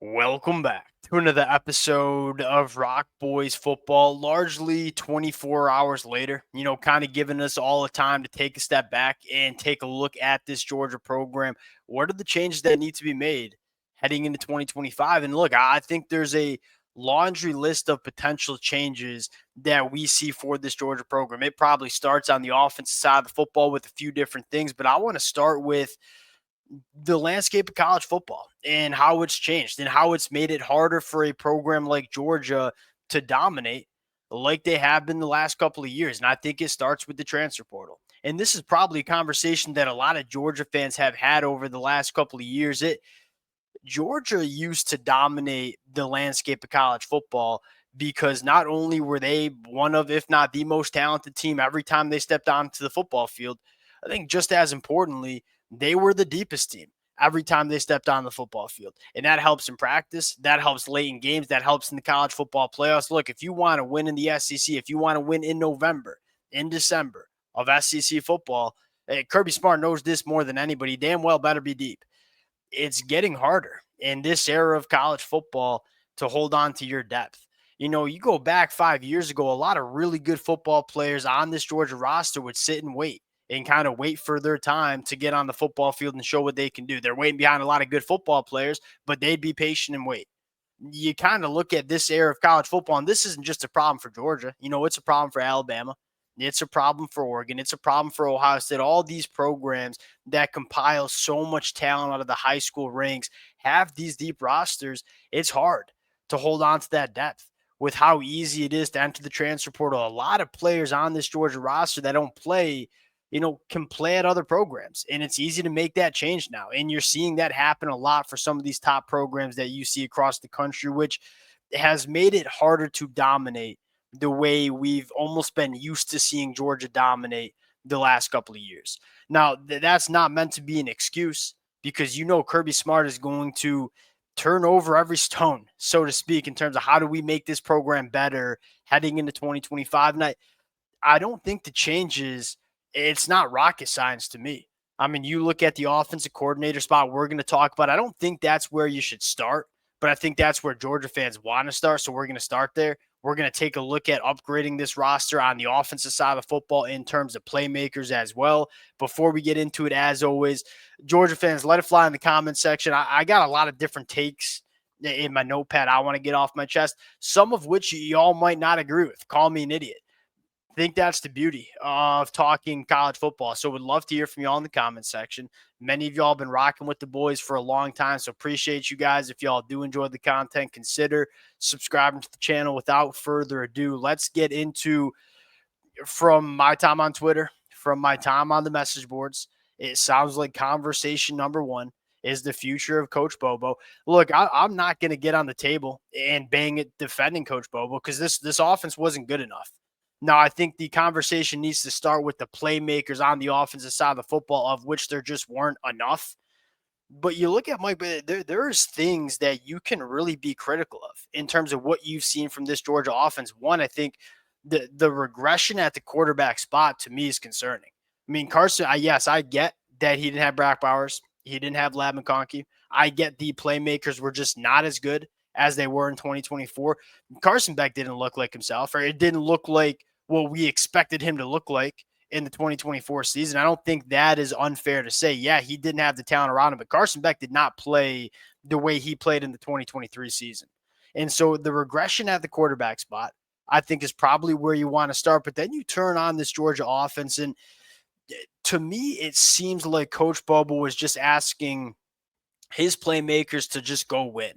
Welcome back to another episode of Rock Boys Football, largely 24 hours later, kind of giving us all the time to take a step back and take a look at this Georgia program. What are the changes that need to be made heading into 2025? And look, I think there's a laundry list of potential changes that we see for this Georgia program. It probably starts on the offensive side of the football with a few different things, but I want to start with the landscape of college football and how it's changed and how it's made it harder for a program like Georgia to dominate like they have been the last couple of years. And I think it starts with the transfer portal. And this is probably a conversation that a lot of Georgia fans have had over the last couple of years. Georgia used to dominate the landscape of college football because not only were they one of, if not the most talented team every time they stepped onto the football field, I think just as importantly, they were the deepest team every time they stepped on the football field. And that helps in practice. That helps late in games. That helps in the college football playoffs. Look, if you want to win in the SEC, if you want to win in November, in December of SEC football, Kirby Smart knows this more than anybody. Damn well better be deep. It's getting harder in this era of college football to hold on to your depth. You go back 5 years ago, a lot of really good football players on this Georgia roster would sit and wait and kind of wait for their time to get on the football field and show what they can do. They're waiting behind a lot of good football players, but they'd be patient and wait. You kind of look at this era of college football, and this isn't just a problem for Georgia. It's a problem for Alabama. It's a problem for Oregon. It's a problem for Ohio State. All these programs that compile so much talent out of the high school ranks have these deep rosters. It's hard to hold on to that depth with how easy it is to enter the transfer portal. A lot of players on this Georgia roster that don't play, can play at other programs. And it's easy to make that change now. And you're seeing that happen a lot for some of these top programs that you see across the country, which has made it harder to dominate the way we've almost been used to seeing Georgia dominate the last couple of years. Now, that's not meant to be an excuse because Kirby Smart is going to turn over every stone, so to speak, in terms of how do we make this program better heading into 2025. And I don't think the changes, it's not rocket science to me. I mean, you look at the offensive coordinator spot we're going to talk about. I don't think that's where you should start, but I think that's where Georgia fans want to start. So we're going to start there. We're going to take a look at upgrading this roster on the offensive side of football in terms of playmakers as well. Before we get into it, as always, Georgia fans, let it fly in the comment section. I got a lot of different takes in my notepad I want to get off my chest, some of which y'all might not agree with. Call me an idiot. I think that's the beauty of talking college football. So would love to hear from y'all in the comment section. Many of y'all have been rocking with the boys for a long time, so appreciate you guys. If y'all do enjoy the content, consider subscribing to the channel. Without further ado, let's get into, from my time on Twitter, from my time on the message boards, it sounds like conversation number one is the future of Coach Bobo. Look, I'm not going to get on the table and bang it defending Coach Bobo because this offense wasn't good enough. Now, I think the conversation needs to start with the playmakers on the offensive side of the football, of which there just weren't enough. But you look at Mike, there's things that you can really be critical of in terms of what you've seen from this Georgia offense. One, I think the regression at the quarterback spot to me is concerning. I mean, Carson, yes, I get that he didn't have Brock Bowers. He didn't have Lab McConkey. I get the playmakers were just not as good as they were in 2024. Carson Beck didn't look like himself, or it didn't look like what we expected him to look like in the 2024 season. I don't think that is unfair to say. Yeah, he didn't have the talent around him, but Carson Beck did not play the way he played in the 2023 season. And so the regression at the quarterback spot, I think, is probably where you want to start. But then you turn on this Georgia offense, and to me, it seems like Coach Bobo was just asking his playmakers to just go win.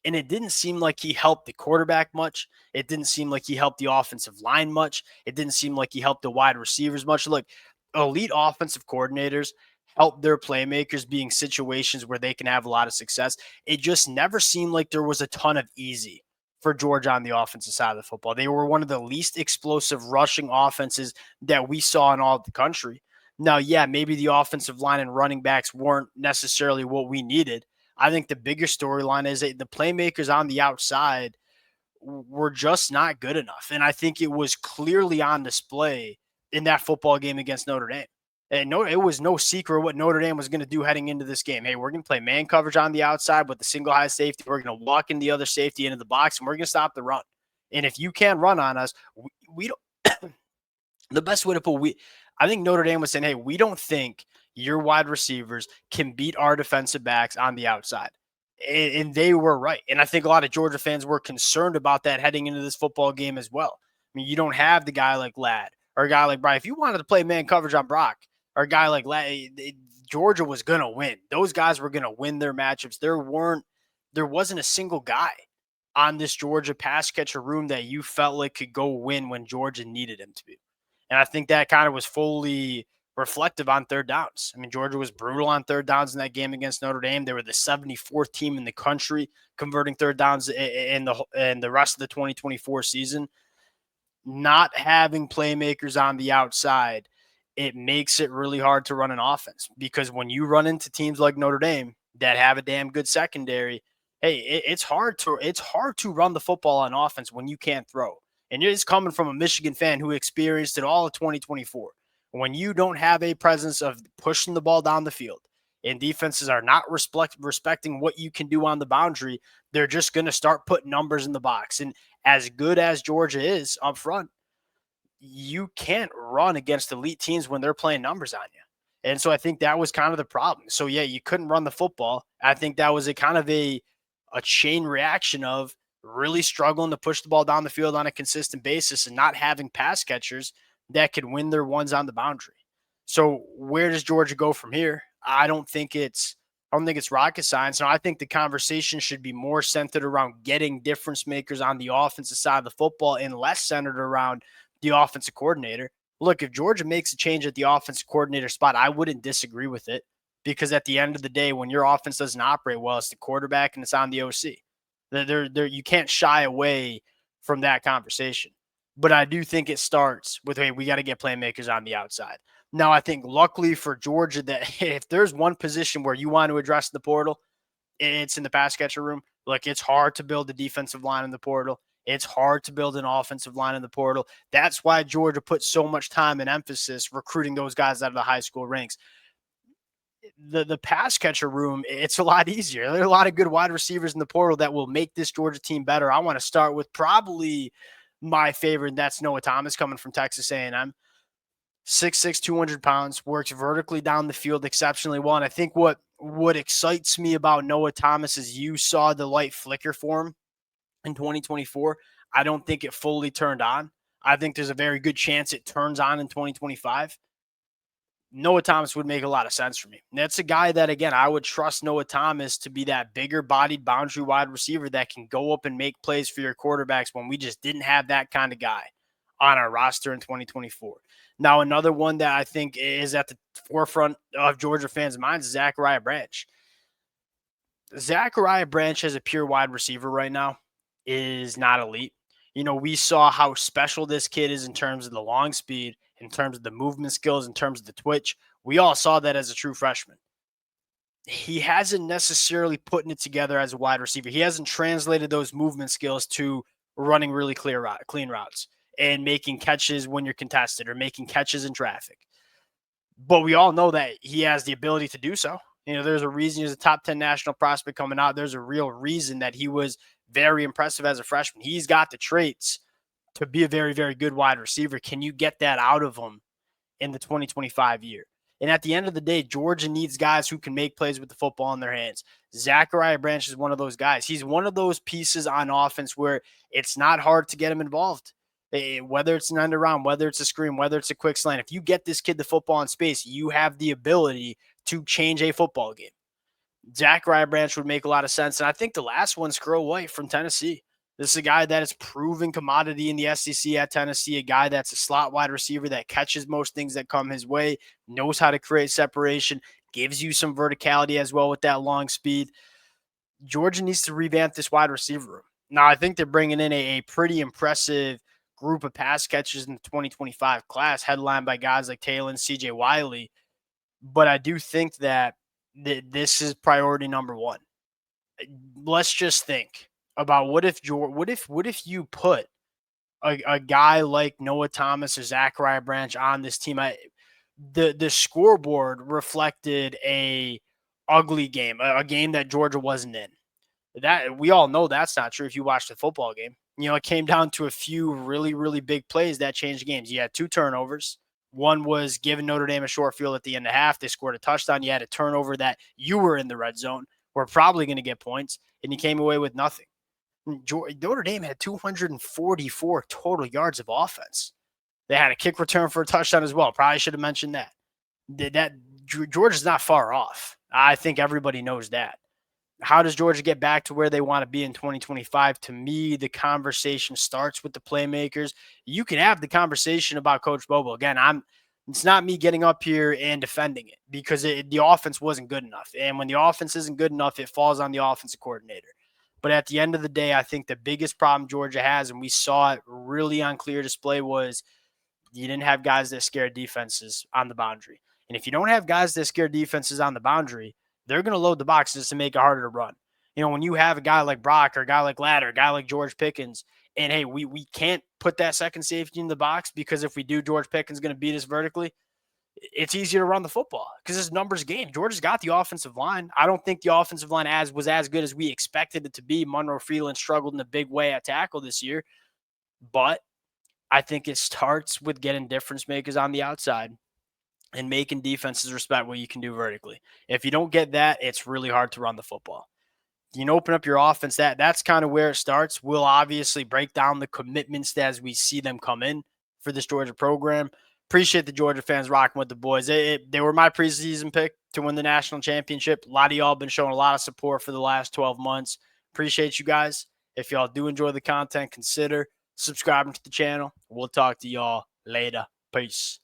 And it didn't seem like he helped the quarterback much. It didn't seem like he helped the offensive line much. It didn't seem like he helped the wide receivers much. Look, elite offensive coordinators help their playmakers being situations where they can have a lot of success. It just never seemed like there was a ton of easy for Georgia on the offensive side of the football. They were one of the least explosive rushing offenses that we saw in all of the country. Now, yeah, maybe the offensive line and running backs weren't necessarily what we needed. I think the bigger storyline is that the playmakers on the outside were just not good enough. And I think it was clearly on display in that football game against Notre Dame. And no, it was no secret what Notre Dame was going to do heading into this game. Hey, we're going to play man coverage on the outside with the single high safety. We're going to walk in the other safety into the box, and we're going to stop the run. And if you can run on us, we don't. The best way to put I think Notre Dame was saying, hey, we don't think your wide receivers can beat our defensive backs on the outside. And they were right. And I think a lot of Georgia fans were concerned about that heading into this football game as well. I mean, you don't have the guy like Ladd or a guy like Brian. If you wanted to play man coverage on Brock or a guy like Ladd, Georgia was going to win. Those guys were going to win their matchups. There wasn't a single guy on this Georgia pass catcher room that you felt like could go win when Georgia needed him to be. And I think that kind of was fully reflective on third downs. I mean, Georgia was brutal on third downs in that game against Notre Dame. They were the 74th team in the country converting third downs in the rest of the 2024 season. Not having playmakers on the outside, it makes it really hard to run an offense, because when you run into teams like Notre Dame that have a damn good secondary, hey, it's hard to run the football on offense when you can't throw. And it's coming from a Michigan fan who experienced it all of 2024. When you don't have a presence of pushing the ball down the field and defenses are not respecting what you can do on the boundary, they're just going to start putting numbers in the box. And as good as Georgia is up front, you can't run against elite teams when they're playing numbers on you. And so I think that was kind of the problem. So, yeah, you couldn't run the football. I think that was a kind of a chain reaction of really struggling to push the ball down the field on a consistent basis and not having pass catchers that could win their ones on the boundary. So where does Georgia go from here? I don't think it's rocket science. No, I think the conversation should be more centered around getting difference makers on the offensive side of the football and less centered around the offensive coordinator. Look, if Georgia makes a change at the offensive coordinator spot, I wouldn't disagree with it, because at the end of the day, when your offense doesn't operate well, it's the quarterback and it's on the OC. You can't shy away from that conversation. But I do think it starts with, hey, we got to get playmakers on the outside. Now, I think luckily for Georgia that if there's one position where you want to address the portal, it's in the pass catcher room. Like, it's hard to build a defensive line in the portal. It's hard to build an offensive line in the portal. That's why Georgia put so much time and emphasis recruiting those guys out of the high school ranks. The pass catcher room, it's a lot easier. There are a lot of good wide receivers in the portal that will make this Georgia team better. I want to start with probably my favorite. That's Noah Thomas, coming from Texas A&M. 6'6", 200 pounds, works vertically down the field exceptionally well. And I think what excites me about Noah Thomas is you saw the light flicker for him in 2024. I don't think it fully turned on. I think there's a very good chance it turns on in 2025. Noah Thomas would make a lot of sense for me. That's a guy that, again, I would trust Noah Thomas to be that bigger bodied boundary wide receiver that can go up and make plays for your quarterbacks when we just didn't have that kind of guy on our roster in 2024. Now, another one that I think is at the forefront of Georgia fans' minds is Zachariah Branch. Zachariah Branch as a pure wide receiver right now is not elite. You know, we saw how special this kid is in terms of the long speed, in terms of the movement skills, in terms of the twitch. We all saw that as a true freshman. He hasn't necessarily putting it together as a wide receiver. He hasn't translated those movement skills to running really clean routes and making catches when you're contested or making catches in traffic. But we all know that he has the ability to do so. You know, there's a reason he's a top 10 national prospect coming out. There's a real reason that he was very impressive as a freshman. He's got the traits to be a very, very good wide receiver. Can you get that out of him in the 2025 year? And at the end of the day, Georgia needs guys who can make plays with the football in their hands. Zachariah Branch is one of those guys. He's one of those pieces on offense where it's not hard to get him involved. Whether it's an end around, whether it's a screen, whether it's a quick slant, if you get this kid the football in space, you have the ability to change a football game. Zachariah Branch would make a lot of sense. And I think the last one's Crow White from Tennessee. This is a guy that is proven commodity in the SEC at Tennessee, a guy that's a slot wide receiver that catches most things that come his way, knows how to create separation, gives you some verticality as well with that long speed. Georgia needs to revamp this wide receiver room. Now, I think they're bringing in a pretty impressive group of pass catchers in the 2025 class, headlined by guys like Taylor and CJ Wiley. But I do think that this is priority number one. Let's just think about what if you put a guy like Noah Thomas or Zachariah Branch on this team. the scoreboard reflected a ugly game, a game that Georgia wasn't in. That we all know that's not true if you watch the football game. It came down to a few really, really big plays that changed games. You had 2 turnovers. One was giving Notre Dame a short field at the end of half. They scored a touchdown. You had a turnover that you were in the red zone. We're probably going to get points, and you came away with nothing. Notre Dame had 244 total yards of offense. They had a kick return for a touchdown as well. Probably should have mentioned that. Georgia's not far off. I think everybody knows that. How does Georgia get back to where they want to be in 2025? To me, the conversation starts with the playmakers. You can have the conversation about Coach Bobo. Again, it's not me getting up here and defending it because the offense wasn't good enough. And when the offense isn't good enough, it falls on the offensive coordinator. But at the end of the day, I think the biggest problem Georgia has, and we saw it really on clear display, was you didn't have guys that scare defenses on the boundary. And if you don't have guys that scare defenses on the boundary, they're going to load the boxes to make it harder to run. When you have a guy like Brock or a guy like Ladd or a guy like George Pickens, and hey, we can't put that second safety in the box because if we do, George Pickens is going to beat us vertically. It's easier to run the football because it's numbers game. Georgia's got the offensive line. I don't think the offensive line was as good as we expected it to be. Monroe Freeland struggled in a big way at tackle this year, but I think it starts with getting difference makers on the outside and making defenses respect what you can do vertically. If you don't get that, it's really hard to run the football. Open up your offense. That's kind of where it starts. We'll obviously break down the commitments as we see them come in for this Georgia program. Appreciate the Georgia fans rocking with the boys. They were my preseason pick to win the national championship. A lot of y'all been showing a lot of support for the last 12 months. Appreciate you guys. If y'all do enjoy the content, consider subscribing to the channel. We'll talk to y'all later. Peace.